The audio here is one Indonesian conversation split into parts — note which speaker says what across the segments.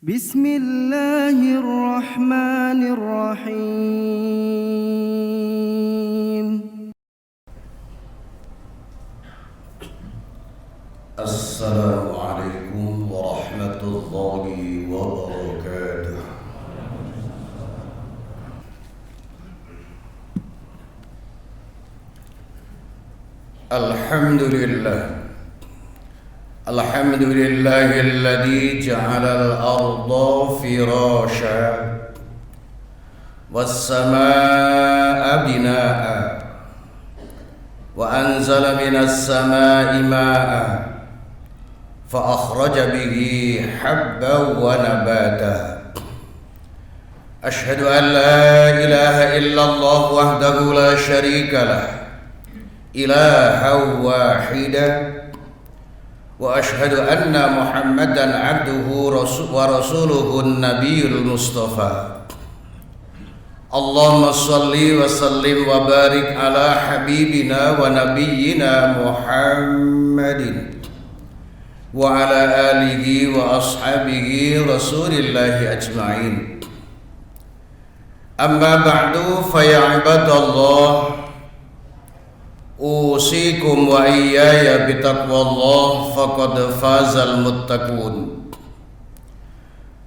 Speaker 1: Bismillahirrahmanirrahim.
Speaker 2: Assalamualaikum warahmatullahi wabarakatuh. Alhamdulillah. Alhamdulillahilladzi ja'alal arda firasha was-samaa'a binaa'a wa anzala minas samaa'i maa'an fa akhraja bihi habban wa nabata. Ashhadu an la ilaha illallah wahdahu la syarika lah ilaha wahida wa ashhadu anna Muhammadan abduhu wa rasuluhu nabiyul mustafa. Allahumma salli wa sallim wa barik ala habibina wa nabiyyina Muhammadin wa ala alihi wa ashabihi rasulillahi ajma'in. Amma ba'du, fa ya ibadallah, usikum wa iyaya bitaqwallah, faqad fazal muttaqun.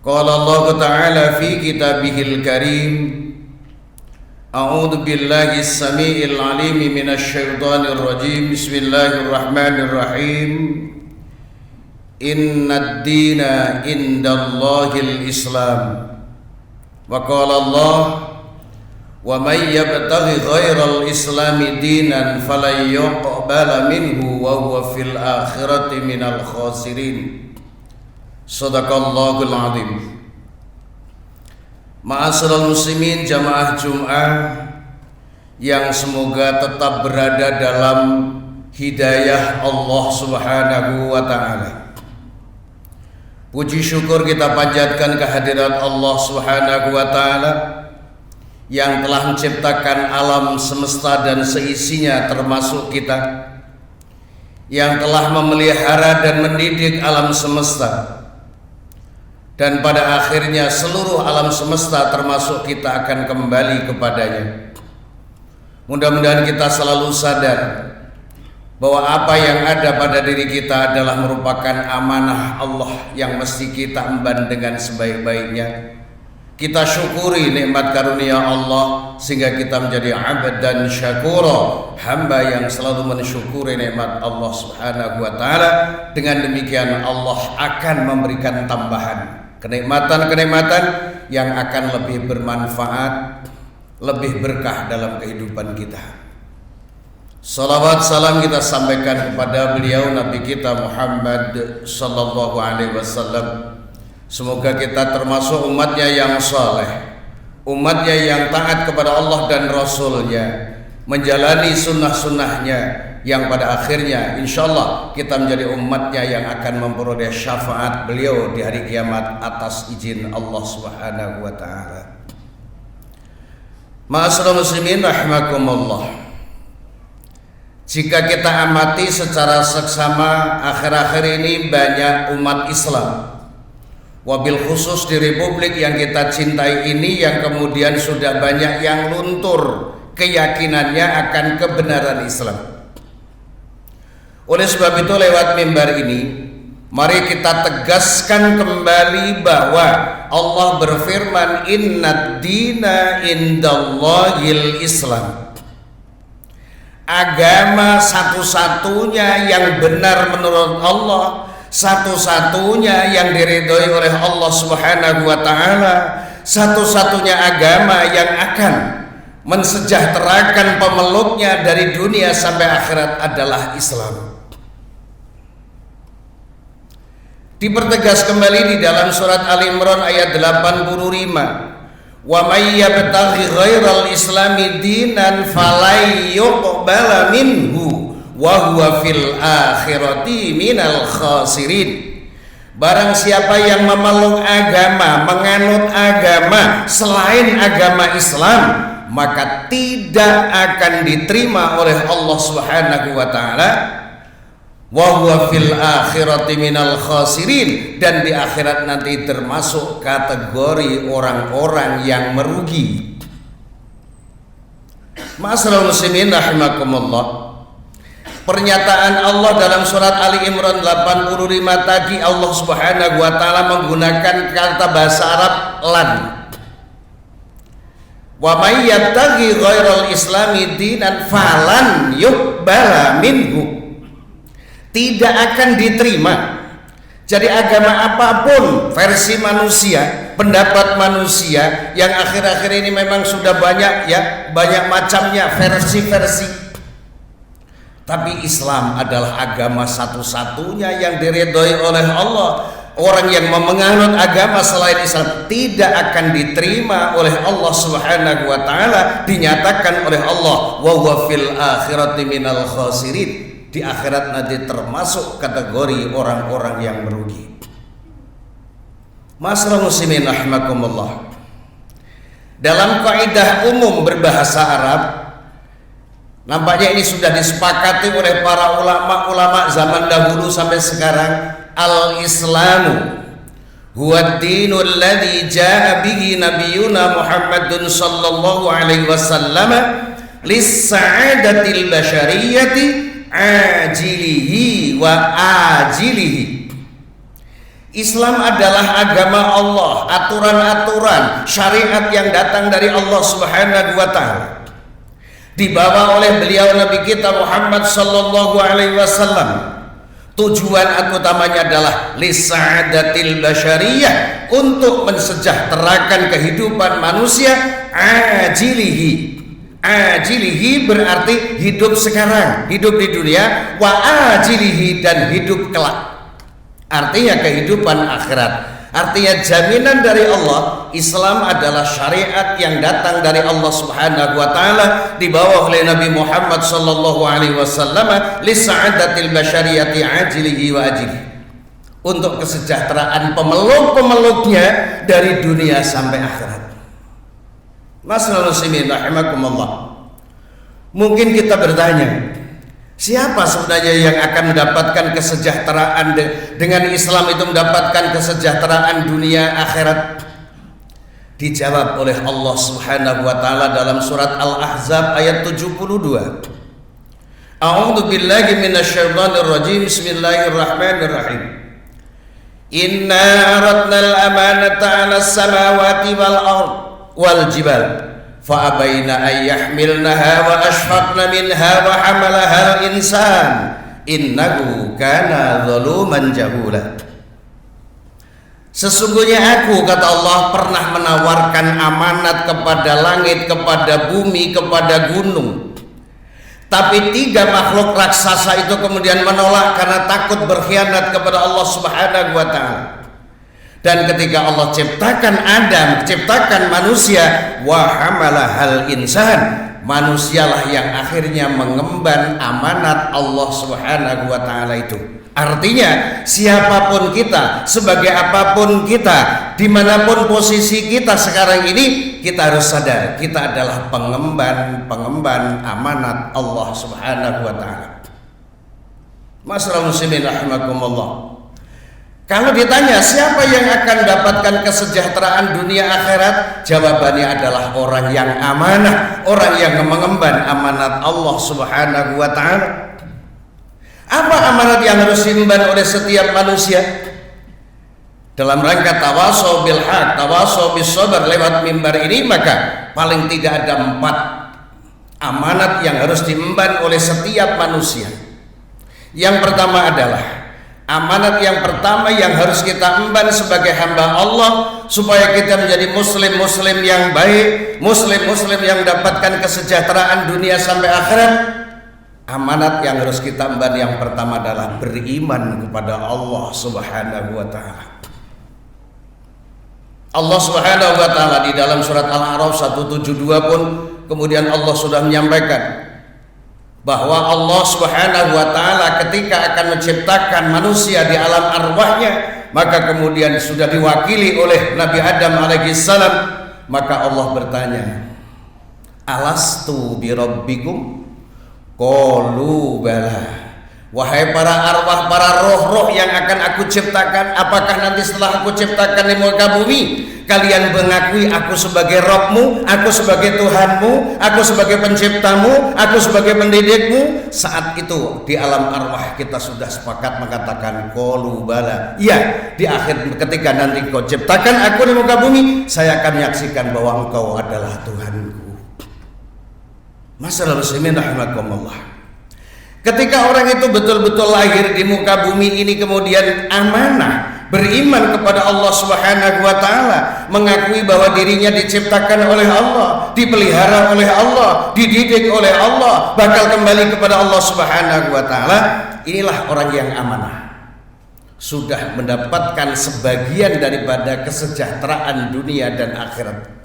Speaker 2: Qala Allah Ta'ala fi kitabihil karim, a'udzu billahi as-sami'il 'alim minasy syaithanir rajim. Bismillahirrahmanirrahim. Innad dina indallahil Islam. Wa qala Allah, wa may yabtaghi ghairal islami dinan falan yuqbala minhu wa huwa fil akhirati minal khasirin. Shadaqallahul azim. Ma'asyiral muslimin jamaah Jum'ah yang semoga tetap berada dalam hidayah Allah Subhanahu wa ta'ala. Puji syukur kita panjatkan kehadirat Allah Subhanahu wa ta'ala yang telah menciptakan alam semesta dan seisinya termasuk kita, yang telah memelihara dan mendidik alam semesta, dan pada akhirnya seluruh alam semesta termasuk kita akan kembali kepadanya. Mudah-mudahan kita selalu sadar bahwa apa yang ada pada diri kita adalah merupakan amanah Allah yang mesti kita emban dengan sebaik-baiknya. Kita syukuri nikmat karunia Allah sehingga kita menjadi abdan syakura, hamba yang selalu mensyukuri nikmat Allah Subhanahu wa taala. Dengan demikian Allah akan memberikan tambahan kenikmatan-kenikmatan yang akan lebih bermanfaat, lebih berkah dalam kehidupan kita. Salawat salam kita sampaikan kepada beliau Nabi kita Muhammad sallallahu alaihi wasallam. Semoga kita termasuk umatnya yang saleh, umatnya yang taat kepada Allah dan Rasulnya, menjalani sunnah-sunnahnya, yang pada akhirnya insyaallah kita menjadi umatnya yang akan memperoleh syafaat beliau di hari kiamat atas izin Allah Subhanahu wa ta'ala. Ma'asyiral muslimin rahimakumullah. Jika kita amati secara seksama, akhir-akhir ini banyak umat Islam, wabil khusus di republik yang kita cintai ini, yang kemudian sudah banyak yang luntur keyakinannya akan kebenaran Islam. Oleh sebab itu lewat mimbar ini, mari kita tegaskan kembali bahwa Allah berfirman, innad dina indallahil Islam. Agama satu-satunya yang benar menurut Allah, satu-satunya yang diridhoi oleh Allah Subhanahu wa ta'ala, satu-satunya agama yang akan mensejahterakan pemeluknya dari dunia sampai akhirat adalah Islam. Dipertegas kembali di dalam surat Al Imran ayat 85, wa may yabtaghi ghairal islami dinan falay yuqbala minhu wa huwa fil akhirati minal khasirin. Barang siapa yang memeluk agama, menganut agama selain agama Islam, maka tidak akan diterima oleh Allah Subhanahu wa ta'ala, wa huwa fil akhirati minal khasirin, dan di akhirat nanti termasuk kategori orang-orang yang merugi. Ma'asyiral muslimin rahimakumullah, pernyataan Allah dalam surat Ali Imran 85 tadi, Allah Subhanahu wa taala menggunakan kata bahasa Arab lan. Wa may yabtaghi ghairal islami dinan falan yuqbala minhu, tidak akan diterima. Jadi agama apapun, versi manusia, pendapat manusia yang akhir-akhir ini memang sudah banyak ya, banyak macamnya versi-versi. Tapi Islam adalah agama satu-satunya yang diridhoi oleh Allah. Orang yang menganut agama selain Islam tidak akan diterima oleh Allah Subhanahu wa taala, dinyatakan oleh Allah wa huwa fil akhirati minal khasirin. Di akhirat nanti termasuk kategori orang-orang yang merugi. Ma'asyiral muslimin rahimakumullah, dalam kaidah umum berbahasa Arab, nampaknya ini sudah disepakati oleh para ulama-ulama zaman dahulu sampai sekarang. Al-Islamu huwa dinul ladzi jaa bihi nabiyuna Muhammadun sallallahu alaihi wasallam lis-sa'adatil basyariyati ajilihi wa ajilihi. Islam adalah agama Allah, aturan-aturan syariat yang datang dari Allah Subhanahu wa taala, dibawa oleh beliau Nabi kita Muhammad sallallahu alaihi wasallam. Tujuan utamanya adalah lisa'adatil basyariyah, untuk mensejahterakan kehidupan manusia. Ajilihi, ajilihi berarti hidup sekarang, hidup di dunia. Wa ajilihi, dan hidup kelak, artinya kehidupan akhirat. Artinya jaminan dari Allah. Islam adalah syariat yang datang dari Allah Subhanahu wa taala, dibawa oleh Nabi Muhammad sallallahu alaihi wasallam lisa'adatil basyariyati ajilihi wa ajilihi, untuk kesejahteraan pemeluk-pemeluknya dari dunia sampai akhirat. Ma'asyiral muslimin rahimakumullah, mungkin kita bertanya, siapa sebenarnya yang akan mendapatkan kesejahteraan dengan Islam itu, mendapatkan kesejahteraan dunia akhirat? Dijawab oleh Allah Subhanahu wa taala dalam surat Al-Ahzab ayat 72. A'udzu billahi minasyaitonir rajim. Bismillahirrahmanirrahim. Inna aradna al-amanata 'alas samawati wal ard wal jibal fa'abaina an yahmilnaha wa ashfaqna minha wa hamalaha al-insan innahu kana zaluman jahula. Sesungguhnya aku, kata Allah, pernah menawarkan amanat kepada langit, kepada bumi, kepada gunung. Tapi 3 makhluk raksasa itu kemudian menolak karena takut berkhianat kepada Allah Subhanahu wa taala. Dan ketika Allah ciptakan Adam, ciptakan manusia, wa hamalahal insan, manusialah yang akhirnya mengemban amanat Allah Subhanahu wa taala itu. Artinya siapapun kita, sebagai apapun kita, dimanapun posisi kita sekarang ini, kita harus sadar kita adalah pengemban amanat Allah Subhanahu wa taala. Ma'asyiral muslimin rahimakumullah, kalau ditanya siapa yang akan mendapatkan kesejahteraan dunia akhirat, jawabannya adalah orang yang amanah, orang yang mengemban amanat Allah Subhanahu wa taala. Apa amanat yang harus diemban oleh setiap manusia? Dalam rangka tawasau bil haq, tawasau bis sabar lewat mimbar ini, maka paling tidak ada 4 amanat yang harus diemban oleh setiap manusia. Yang pertama adalah amanat yang pertama yang harus kita emban sebagai hamba Allah, supaya kita menjadi muslim-muslim yang baik, muslim-muslim yang mendapatkan kesejahteraan dunia sampai akhirat. Amanat yang harus kita emban yang pertama adalah beriman kepada Allah Subhanahu wa taala. Allah Subhanahu wa taala di dalam surat Al-A'raf 172 pun kemudian Allah sudah menyampaikan bahwa Allah Subhanahu wa taala ketika akan menciptakan manusia di alam arwahnya, maka kemudian sudah diwakili oleh Nabi Adam alaihi salam, maka Allah bertanya, alastu bi rabbikum? Qalu bala. Wahai para arwah, para roh-roh yang akan aku ciptakan, apakah nanti setelah aku ciptakan di muka bumi kalian mengakui aku sebagai Rabbmu, aku sebagai Tuhanmu, aku sebagai penciptamu, aku sebagai pendidikmu? Saat itu di alam arwah kita sudah sepakat mengatakan qalu bala. Iya, di akhir ketika nanti kau ciptakan aku di muka bumi, saya akan menyaksikan bahwa engkau adalah Tuhanku. Masyaallah muslimin rahimakumullah. Ketika orang itu betul-betul lahir di muka bumi ini kemudian amanah, beriman kepada Allah Subhanahu wa taala, mengakui bahwa dirinya diciptakan oleh Allah, dipelihara oleh Allah, dididik oleh Allah, bakal kembali kepada Allah Subhanahu wa taala, inilah orang yang amanah. Sudah mendapatkan sebagian daripada kesejahteraan dunia dan akhirat.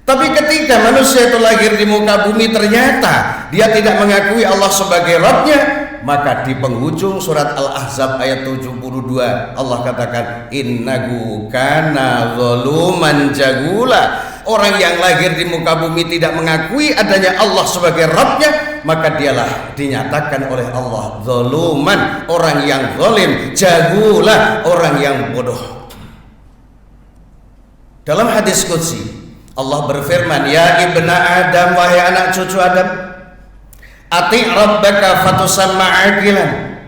Speaker 2: Tapi ketika manusia itu lahir di muka bumi ternyata dia tidak mengakui Allah sebagai Rabbnya, maka di penghujung surat Al-Ahzab ayat 72 Allah katakan innahu kana zaluman jahula. Orang yang lahir di muka bumi tidak mengakui adanya Allah sebagai Rabbnya, maka dialah dinyatakan oleh Allah zaluman, orang yang zalim, jahula, orang yang bodoh. Dalam hadis qudsi Allah berfirman, ya ibna Adam, wahai anak cucu Adam, ati rabbaka fatusamma aqilan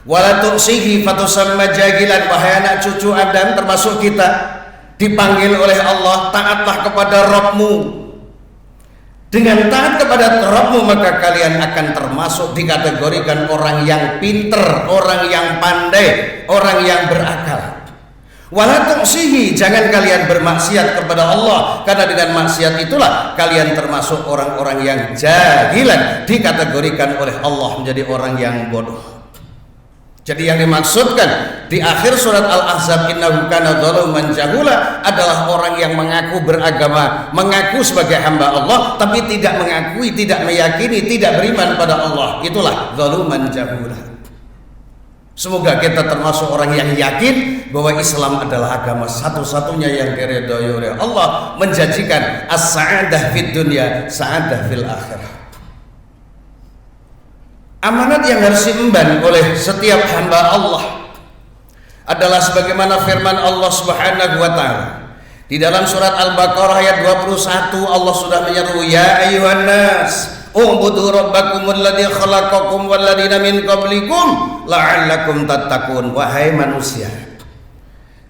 Speaker 2: wala tu'sihi fatusamma jahilan. Wahai anak cucu Adam, termasuk kita, dipanggil oleh Allah, taatlah kepada Rabbmu. Dengan taat kepada Rabbmu maka kalian akan termasuk dikategorikan orang yang pinter, orang yang pandai, orang yang berakal. Wala tu'sihi, jangan kalian bermaksiat kepada Allah, karena dengan maksiat itulah kalian termasuk orang-orang yang jahilan, dikategorikan oleh Allah menjadi orang yang bodoh. Jadi yang dimaksudkan di akhir surat Al-Ahzab innahu kana zaluman jahula adalah orang yang mengaku beragama, mengaku sebagai hamba Allah, tapi tidak mengakui, tidak meyakini, tidak beriman pada Allah. Itulah zaluman jahula. Semoga kita termasuk orang yang yakin bahwa Islam adalah agama satu-satunya yang diridhoi oleh Allah, menjanjikan as-sa'adah fid dunya, sa'adah fil akhirah. Amanat yang harus diemban oleh setiap hamba Allah adalah sebagaimana firman Allah Subhanahu wa taala di dalam surat Al-Baqarah ayat 21. Allah sudah menyeru, ya ayyuhan nas u'budu rabbakumul ladzi khalaqakum wal ladzina min qablikum la'allakum tattaqun. Wahai manusia,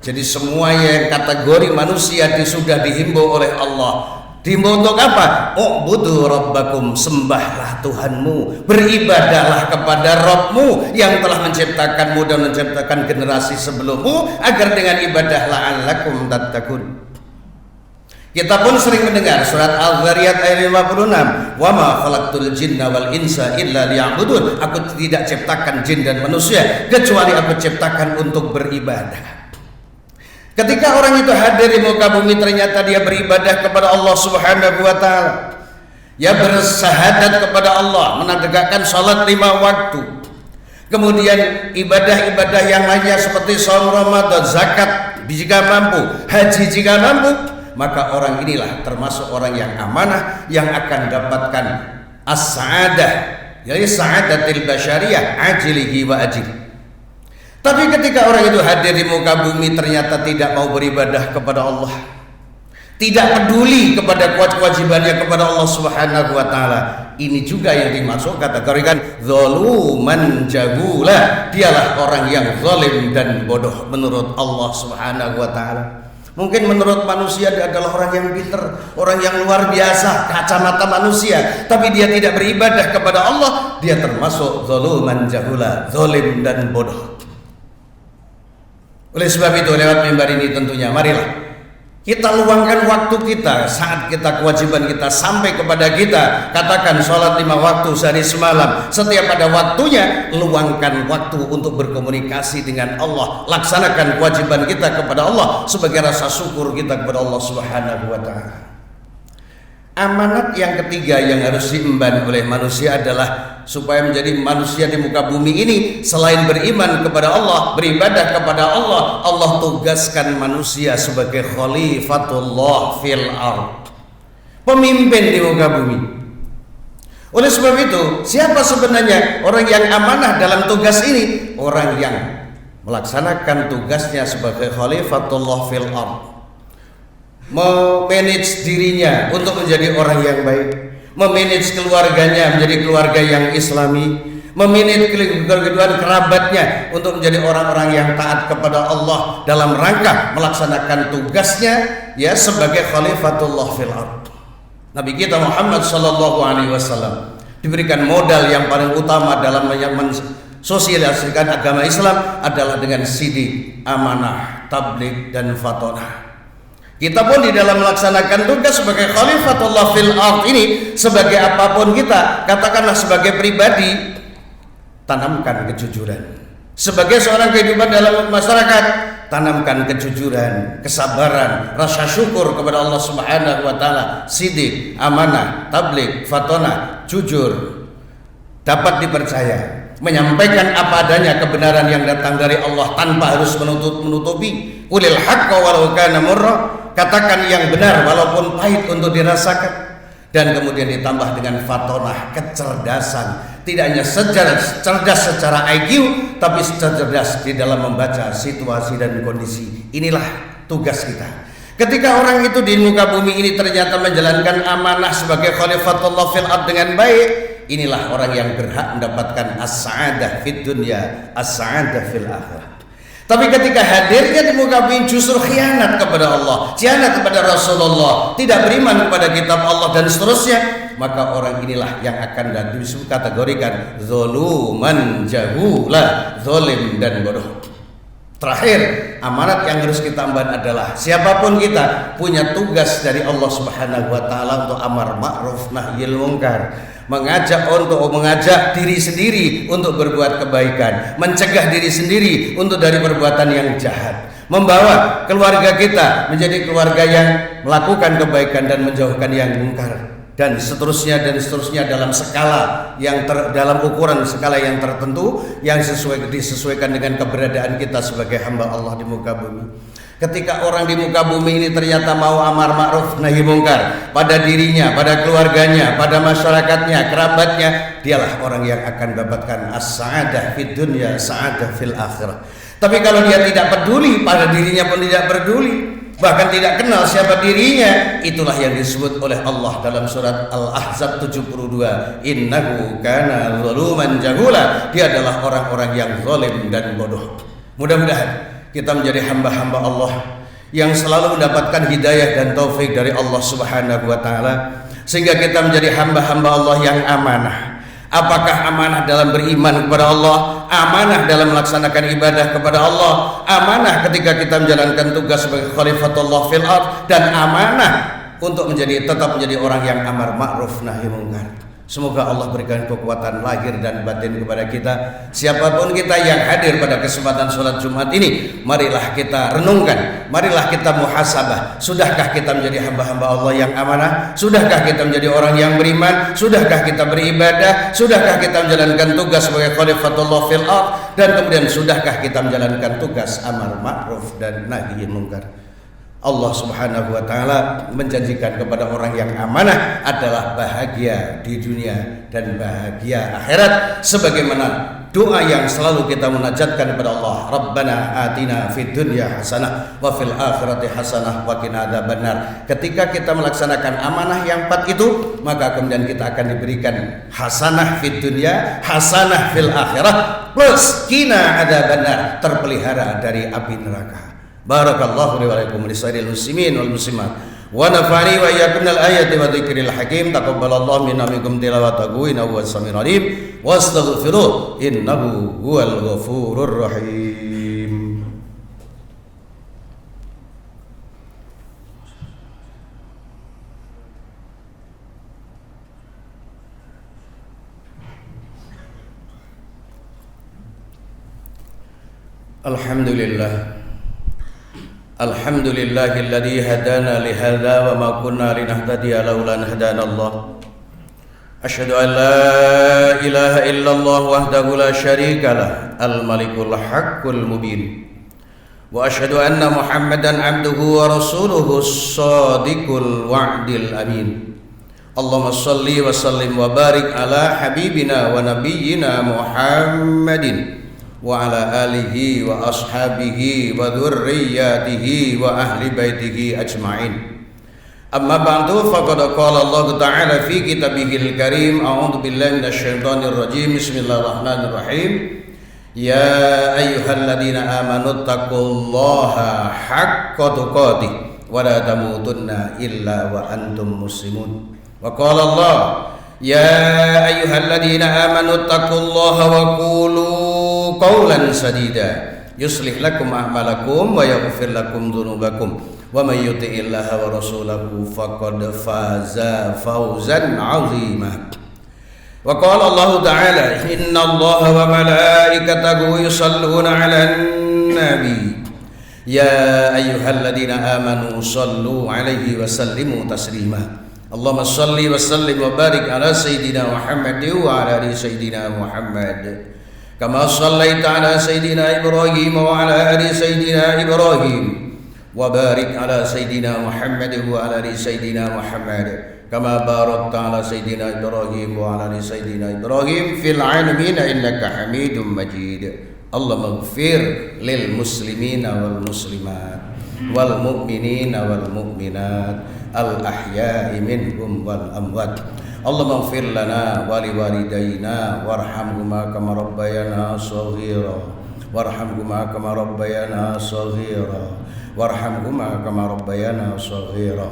Speaker 2: jadi semua yang kategori manusia sudah dihimbau oleh Allah. Dihimbau untuk apa? U'budu rabbakum, sembahlah Tuhanmu, beribadahlah kepada Rabbmu yang telah menciptakanmu dan menciptakan generasi sebelummu, agar dengan ibadah la'allakum tattaqun. Kita pun sering mendengar surat Al-Zariyat ayat 56, wa ma khalaqtul jinna wal insa illa liya'budun. Aku tidak ciptakan jin dan manusia kecuali aku ciptakan untuk beribadah. Ketika orang itu hadir di muka bumi ternyata dia beribadah kepada Allah Subhanahu wa taala. Ya bersahadat kepada Allah, menegakkan salat 5 waktu. Kemudian ibadah-ibadah yang lainnya seperti shaum Ramadan, zakat jika mampu, haji jika mampu, maka orang inilah termasuk orang yang amanah yang akan dapatkan as-sa'adah, yaitu sa'adatil basyariyah ajilihi wa ajil. Tapi ketika orang itu hadir di muka bumi ternyata tidak mau beribadah kepada Allah, tidak peduli kepada kewajibannya kepada Allah Subhanahu wa taala, ini juga yang dimaksud kategorikan zaluman jahula. Dialah orang yang zalim dan bodoh menurut Allah Subhanahu wa taala. Mungkin menurut manusia dia adalah orang yang pintar, orang yang luar biasa, kacamata manusia, tapi dia tidak beribadah kepada Allah, dia termasuk zaluman jahula, zalim dan bodoh. Oleh sebab itu lewat mimbar ini tentunya marilah kita luangkan waktu kita saat kita kewajiban kita sampai kepada kita. Katakan sholat 5 waktu sehari semalam, setiap ada waktunya luangkan waktu untuk berkomunikasi dengan Allah, laksanakan kewajiban kita kepada Allah sebagai rasa syukur kita kepada Allah Subhanahu wa taala. Amanat yang ketiga yang harus diemban oleh manusia adalah supaya menjadi manusia di muka bumi ini, selain beriman kepada Allah, beribadah kepada Allah, Allah tugaskan manusia sebagai khalifatullah fil ardh, pemimpin di muka bumi. Oleh sebab itu, siapa sebenarnya orang yang amanah dalam tugas ini? Orang yang melaksanakan tugasnya sebagai khalifatullah fil ardh, memanage dirinya untuk menjadi orang yang baik, memanage keluarganya menjadi keluarga yang islami, memanage kehidupan kerabatnya untuk menjadi orang-orang yang taat kepada Allah dalam rangka melaksanakan tugasnya ya sebagai khalifatullah fil ardh. Nabi kita Muhammad sallallahu alaihi wasallam diberikan modal yang paling utama dalam mensosialisasikan agama Islam adalah dengan sidik, amanah, tabligh dan fatonah. Kita pun di dalam melaksanakan tugas sebagai khalifatullah fil ardh ini, sebagai apapun kita, katakanlah sebagai pribadi, tanamkan kejujuran. Sebagai seorang kehidupan dalam masyarakat, tanamkan kejujuran, kesabaran, rasa syukur kepada Allah Subhanahu wa taala, sidik, amanah, tabligh, fatonah, jujur, dapat dipercaya, menyampaikan apa adanya kebenaran yang datang dari Allah tanpa harus menutupi. Qulil haqqo walau kana murra, katakan yang benar walaupun pahit untuk dirasakan. Dan kemudian ditambah dengan fatonah, kecerdasan. Tidak hanya cerdas secara IQ, tapi cerdas di dalam membaca situasi dan kondisi. Inilah tugas kita. Ketika orang itu di muka bumi ini ternyata menjalankan amanah sebagai khalifatullah fil ardh dengan baik, inilah orang yang berhak mendapatkan as-sa'adah fid dunya, as-sa'adah fil akhirah. Tapi ketika hadirnya di muka bumi justru khianat kepada Allah, khianat kepada Rasulullah, tidak beriman kepada kitab Allah dan seterusnya, maka orang inilah yang akan disebut kategorikan zaluman jahula, zalim dan bodoh. Terakhir, amanat yang harus kita emban adalah siapapun kita punya tugas dari Allah Subhanahu wa taala untuk amar ma'ruf nahyil munkar, mengajak diri sendiri untuk berbuat kebaikan, mencegah diri sendiri untuk dari perbuatan yang jahat, membawa keluarga kita menjadi keluarga yang melakukan kebaikan dan menjauhkan yang munkar, dan seterusnya dalam skala yang dalam ukuran skala yang tertentu yang disesuaikan dengan keberadaan kita sebagai hamba Allah di muka bumi. Ketika orang di muka bumi ini ternyata mau amar ma'ruf nahi mungkar pada dirinya, pada keluarganya, pada masyarakatnya, kerabatnya, dialah orang yang akan mendapatkan as-sa'adah fid dunya, sa'adah fil akhirah. Tapi kalau dia tidak peduli, pada dirinya pun tidak peduli, bahkan tidak kenal siapa dirinya, itulah yang disebut oleh Allah dalam surat Al-Ahzab 72, innahu kana zaluman jahula, dia adalah orang-orang yang zalim dan bodoh. Mudah-mudahan kita menjadi hamba-hamba Allah yang selalu mendapatkan hidayah dan taufik dari Allah Subhanahu wa taala, sehingga kita menjadi hamba-hamba Allah yang amanah. Apakah amanah dalam beriman kepada Allah, amanah dalam melaksanakan ibadah kepada Allah, amanah ketika kita menjalankan tugas sebagai khalifatullah fil ardh, dan amanah untuk tetap menjadi orang yang amar ma'ruf nahi munkar. Semoga Allah berikan kekuatan lahir dan batin kepada kita. Siapapun kita yang hadir pada kesempatan sholat Jumat ini, marilah kita renungkan, marilah kita muhasabah. Sudahkah kita menjadi hamba-hamba Allah yang amanah? Sudahkah kita menjadi orang yang beriman? Sudahkah kita beribadah? Sudahkah kita menjalankan tugas sebagai khalifatullah fil ardh? Dan kemudian sudahkah kita menjalankan tugas amar ma'ruf dan nahi munkar? Allah Subhanahu wa taala menjanjikan kepada orang yang amanah adalah bahagia di dunia dan bahagia akhirat, sebagaimana doa yang selalu kita munajatkan kepada Allah, Rabbana atina fid dunya hasanah wa fil akhirati hasanah wa qina adzabannar. Ketika kita melaksanakan amanah yang 4 itu, maka kemudian kita akan diberikan hasanah fid dunya, hasanah fil akhirah, plus qina adzabannar, terpelihara dari api neraka. Barakallahu li wa lakum lisairil muslimin wal muslimat wa nafa'ani wa iyyakum minal ayati wa dzikril hakim. Taqabbalallahu minna minkum tilawatahu innahu huwas samiul alim wastaghfiruh innahu huwal ghafurur rahim. Alhamdulillah, alhamdulillahilladzi hadana li hadza wa ma kunna linahtadiya laula an hadana Allah. Asyhadu an la ilaha illallah wahdahu la syarika lah, al-malikul haqqul mubin. Wa asyhadu anna Muhammadan abduhu wa rasuluhu as-sadiqul wa'dil amin. Allahumma salli wa sallim wa barik ala habibina wa nabiyyina Muhammadin wa ala alihi wa ashabihi wa dhurriyyatihi wa ahli baitihi ajma'in. Amma ba'du, faqad qala Allah Ta'ala fi kitabihil karim, a'udzu billahi minasyaitonir rajim, bismillahirrahmanirrahim. Ya ayyuhalladzina amanu taqullaha haqqa tuqatih wa la tamutunna illa wa antum muslimun. Wa qala Allah, ya ayyuhalladzina amanu taqullaha wa qulu qawlan sadida yuslih lakum a'malakum wa yaghfir lakum dhunubakum wa may yuti'illaha wa rasulahu faqad faza fawzan 'azima. Wa qala Allah Ta'ala, innallaha wa malaikatahu yusalluna 'alan nabi ya ayyuhalladzina amanu sallu 'alaihi wa sallimu taslima. Allahumma salli wa sallim wa barik ala sayyidina Muhammad wa ala ali sayyidina Muhammad kama sallaita ala sayyidina Ibrahim wa ala ali sayyidina Ibrahim wa barik ala sayyidina Muhammad wa ala ali sayyidina Muhammad kama barakta ala sayyidina Ibrahim wa ala ali sayyidina Ibrahim fil alamin innaka Hamidum Majid. Allahumma ighfir lil muslimina wal muslimat wal mu'minina wal mu'minat al ahya'i minhum wal amwat. Allahumma ighfir lana wa liwalidayna warhamhuma kama rabbayana shaghira warhamhuma kama rabbayana shaghira warhamhuma kama rabbayana shaghira.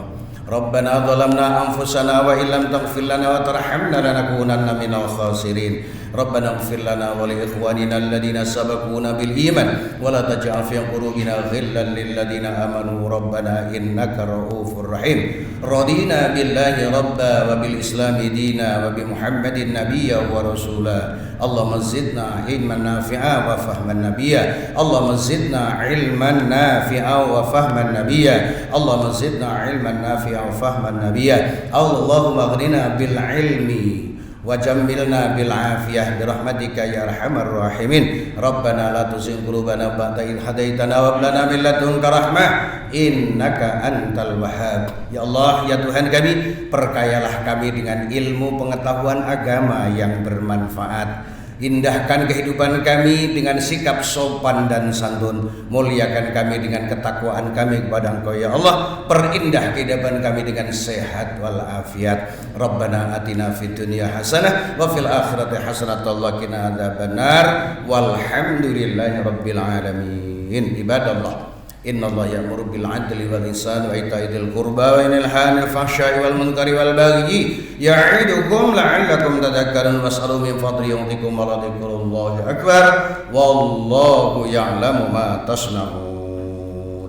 Speaker 2: Rabbana zalamna anfusana wa illam taghfir lana wa tarhamna lanakunanna minal khasirin. Rabbana ighfir lana wa li ikhwanina alladhina sabaquna bil iman wa la taj'al fi qulubina ghillan lil ladzina amanu rabbana innaka ra'ufur rahim. Radina billahi rabba wa bil islami dina wa bi Muhammadin nabiyya wa rasula. Allahumma zidna ilman nafi'a wa fahman nabiyya. Allahumma zidna ilman nafi'a wa fahman nabiyya. Allahumma zidna ilman nafi'a wa fahman nabiyya. Allahumma aghnina bil ilmi wa jammilna bil afiyah bi rahmatika ya arhamar rahimin. Rabbana la tuzigh qulubana ba'da idh hadaitana wa hab lana min ladunka rahmah innaka antal wahhab. Ya Allah, ya Tuhan kami, perkayalah kami dengan ilmu pengetahuan agama yang bermanfaat. Indahkan kehidupan kami dengan sikap sopan dan santun. Muliakan kami dengan ketakwaan kami kepada Engkau ya Allah. Perindah kehidupan kami dengan sehat wal afiat. Rabbana atina fid dunya hasanah wa fil akhirati hasanah wa qina adzabannar. Walhamdulillahi rabbil alamin. Ibadallah, innallaha ya'muru bil 'adli wal ihsani wa ita'i dzil qurba wa yanha 'anil fahsya'i wal munkari wal baghi ya'idukum la'allakum tadhakkarun was'alu min fadli yu'tikum wa la dzikrullahi akbar wallahu ya'lamu ma tasna'un.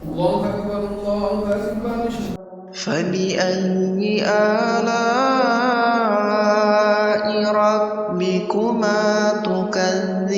Speaker 1: Allahu akbar, Allahu akbar.
Speaker 3: فبأي آلاء ربكما تكذبان